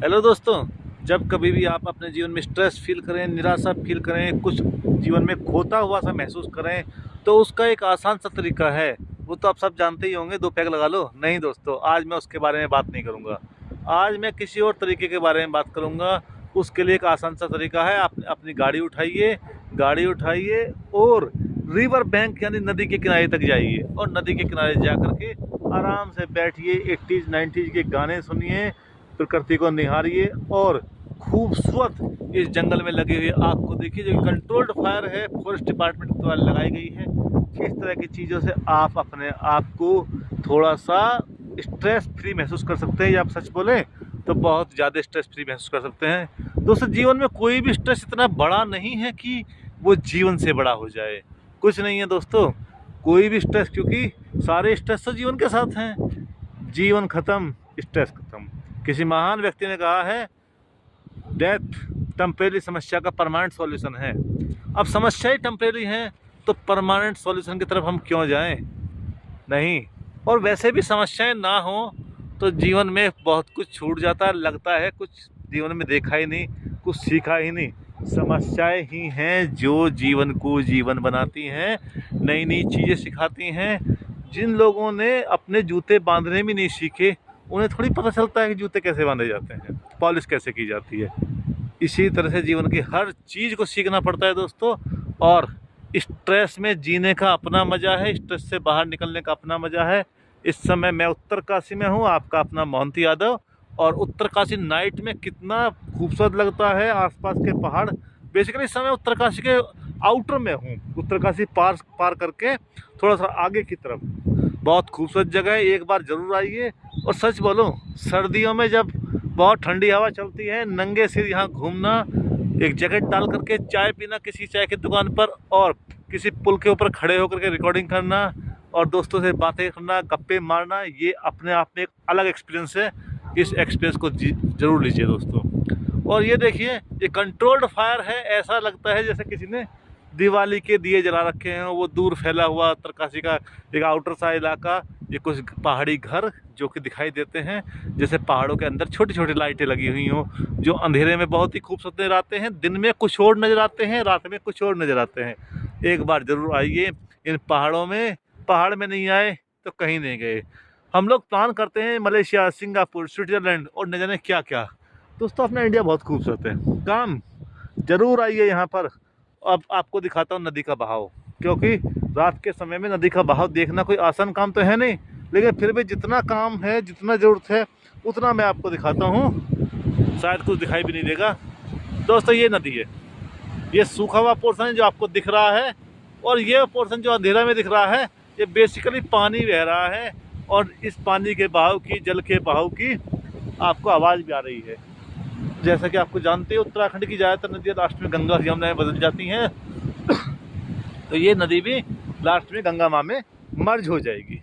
Hello दोस्तों। जब कभी भी आप अपने जीवन में स्ट्रेस फील करें, निराशा फील करें, कुछ जीवन में खोता हुआ सा महसूस करें, तो उसका एक आसान सा तरीका है। वो तो आप सब जानते ही होंगे, 2 पैग लगा लो। नहीं दोस्तों, आज मैं उसके बारे में बात नहीं करूँगा। आज मैं किसी और तरीके के बारे में बात करूँगा। उसके लिए एक आसान सा तरीका है। आप अपनी गाड़ी उठाइए और रिवर बैंक यानी नदी के किनारे तक जाइए और नदी के किनारे जा कर के आराम से बैठिए, 80s 90s के गाने सुनिए, प्रकृति को निहारिए और खूबसूरत इस जंगल में लगी हुई आग को देखिए, जो कंट्रोल्ड फायर है, फॉरेस्ट डिपार्टमेंट द्वारा लगाई गई है। इस तरह की चीज़ों से आप अपने आप को थोड़ा सा स्ट्रेस फ्री महसूस कर सकते हैं, या आप सच बोलें तो बहुत ज़्यादा स्ट्रेस फ्री महसूस कर सकते हैं। दोस्तों, जीवन में कोई भी स्ट्रेस इतना बड़ा नहीं है कि वो जीवन से बड़ा हो जाए। कुछ नहीं है दोस्तों, कोई भी स्ट्रेस, क्योंकि सारे स्ट्रेस तो जीवन के साथ हैं। जीवन खत्म, स्ट्रेस खत्म। किसी महान व्यक्ति ने कहा है, डेथ टेम्परेरी समस्या का परमानेंट सॉल्यूशन है। अब समस्या ही टेम्परेरी है तो परमानेंट सॉल्यूशन की तरफ हम क्यों जाएं? नहीं। और वैसे भी समस्याएं ना हो तो जीवन में बहुत कुछ छूट जाता है, लगता है कुछ जीवन में देखा ही नहीं, कुछ सीखा ही नहीं। समस्याएं ही हैं जो जीवन को जीवन बनाती हैं, नई नई चीज़ें सिखाती हैं। जिन लोगों ने अपने जूते बांधने भी नहीं सीखे, उन्हें थोड़ी पता चलता है कि जूते कैसे बांधे जाते हैं, पॉलिश कैसे की जाती है। इसी तरह से जीवन की हर चीज़ को सीखना पड़ता है दोस्तों। और स्ट्रेस में जीने का अपना मज़ा है, स्ट्रेस से बाहर निकलने का अपना मज़ा है। इस समय मैं उत्तरकाशी में हूँ, आपका अपना मोहंती यादव। और उत्तरकाशी नाइट में कितना खूबसूरत लगता है, आसपास के पहाड़। बेसिकली इस समय उत्तरकाशी के आउटर में हूँ, उत्तरकाशी पार करके थोड़ा सा आगे की तरफ। बहुत खूबसूरत जगह है, एक बार ज़रूर आइए। और सच बोलो, सर्दियों में जब बहुत ठंडी हवा चलती है, नंगे सिर यहाँ घूमना, एक जैकेट डाल करके चाय पीना किसी चाय की दुकान पर, और किसी पुल के ऊपर खड़े होकर के रिकॉर्डिंग करना और दोस्तों से बातें करना, गप्पे मारना, ये अपने आप में एक अलग एक्सपीरियंस है। इस एक्सपीरियंस को ज़रूर लीजिए दोस्तों। और ये देखिए, ये कंट्रोल्ड फायर है। ऐसा लगता है जैसे किसी ने दिवाली के दिए जला रखे हैं। वो दूर फैला हुआ उत्तरकाशी का एक आउटर सा इलाका, ये कुछ पहाड़ी घर जो कि दिखाई देते हैं जैसे पहाड़ों के अंदर छोटी छोटी लाइटें लगी हुई हों, जो अंधेरे में बहुत ही खूबसूरत नजर आते हैं। दिन में कुछ और नज़र आते हैं, रात में कुछ और नज़र आते हैं। एक बार ज़रूर आइए इन पहाड़ों में। पहाड़ में नहीं आए तो कहीं नहीं गए। हम लोग प्लान करते हैं मलेशिया, सिंगापुर, स्विट्ज़रलैंड और न जाने क्या क्या। दोस्तों, अपना इंडिया बहुत खूबसूरत है। काम ज़रूर आइए यहाँ पर। अब आपको दिखाता हूँ नदी का बहाव, क्योंकि रात के समय में नदी का बहाव देखना कोई आसान काम तो है नहीं, लेकिन फिर भी जितना काम है, जितना ज़रूरत है, उतना मैं आपको दिखाता हूँ। शायद कुछ दिखाई भी नहीं देगा। दोस्तों, ये नदी है, ये सूखा हुआ पोर्शन है जो आपको दिख रहा है, और ये पोर्शन जो अंधेरा में दिख रहा है, ये बेसिकली पानी बह रहा है। और इस पानी के बहाव की, जल के बहाव की आपको आवाज़ भी आ रही है। जैसा कि आपको जानते हो, उत्तराखंड की ज़्यादातर नदियाँ लास्ट में गंगा यमुना में बदल जाती हैं। तो ये नदी भी लास्ट में गंगा माँ में मर्ज हो जाएगी।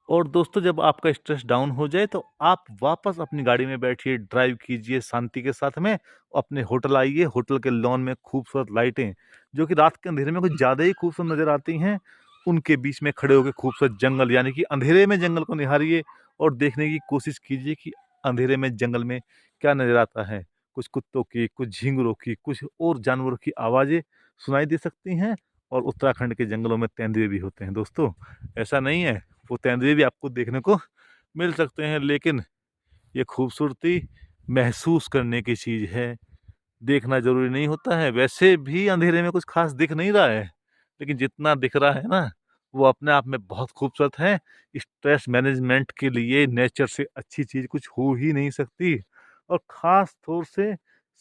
और दोस्तों, जब आपका स्ट्रेस डाउन हो जाए तो आप वापस अपनी गाड़ी में बैठिए, ड्राइव कीजिए शांति के साथ में, अपने होटल आइए। होटल के लॉन में खूबसूरत लाइटें, जो कि रात के अंधेरे में कुछ ज़्यादा ही खूबसूरत नज़र आती हैं, उनके बीच में खड़े होकर खूबसूरत जंगल, यानी कि अंधेरे में जंगल को निहारिए और देखने की कोशिश कीजिए कि अंधेरे में जंगल में क्या नज़र आता है। कुछ कुत्तों की, कुछ झींगुरों की, कुछ और जानवरों की आवाज़ें सुनाई दे सकती हैं। और उत्तराखंड के जंगलों में तेंदुए भी होते हैं दोस्तों, ऐसा नहीं है, वो तेंदुए भी आपको देखने को मिल सकते हैं। लेकिन ये खूबसूरती महसूस करने की चीज़ है, देखना ज़रूरी नहीं होता है। वैसे भी अंधेरे में कुछ ख़ास दिख नहीं रहा है, लेकिन जितना दिख रहा है ना, वो अपने आप में बहुत खूबसूरत है। स्ट्रेस मैनेजमेंट के लिए नेचर से अच्छी चीज़ कुछ हो ही नहीं सकती। और ख़ास तौर से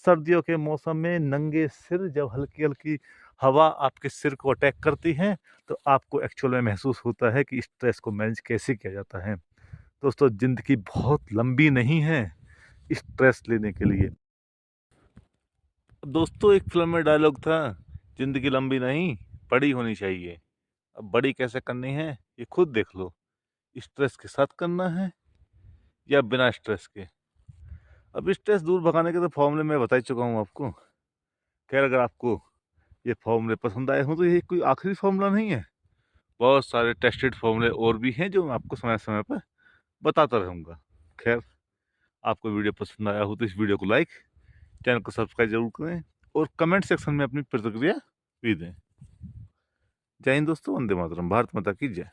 सर्दियों के मौसम में नंगे सिर जब हल्की-हल्की हवा आपके सिर को अटैक करती है, तो आपको एक्चुअल में महसूस होता है कि स्ट्रेस को मैनेज कैसे किया जाता है। दोस्तों, ज़िंदगी बहुत लंबी नहीं है स्ट्रेस लेने के लिए। दोस्तों, एक फिल्म में डायलॉग था, ज़िंदगी लंबी नहीं, बड़ी होनी चाहिए। अब बड़ी कैसे करनी है, ये खुद देख लो। स्ट्रेस के साथ करना है या बिना स्ट्रेस के। अब स्ट्रेस दूर भगाने के तो फॉर्मूले मैं बता ही चुका हूँ आपको। खैर, अगर आपको ये फॉर्मूले पसंद आए हों तो ये कोई आखिरी फॉर्मूला नहीं है। बहुत सारे टेस्टेड फॉर्मूले और भी हैं जो मैं आपको समय समय पर बताता रहूँगा। खैर, आपको वीडियो पसंद आया हो तो इस वीडियो को लाइक, चैनल को सब्सक्राइब जरूर करें और कमेंट सेक्शन में अपनी प्रतिक्रिया भी दें। जय हिंद दोस्तों, वंदे मातरम, भारत माता की जय।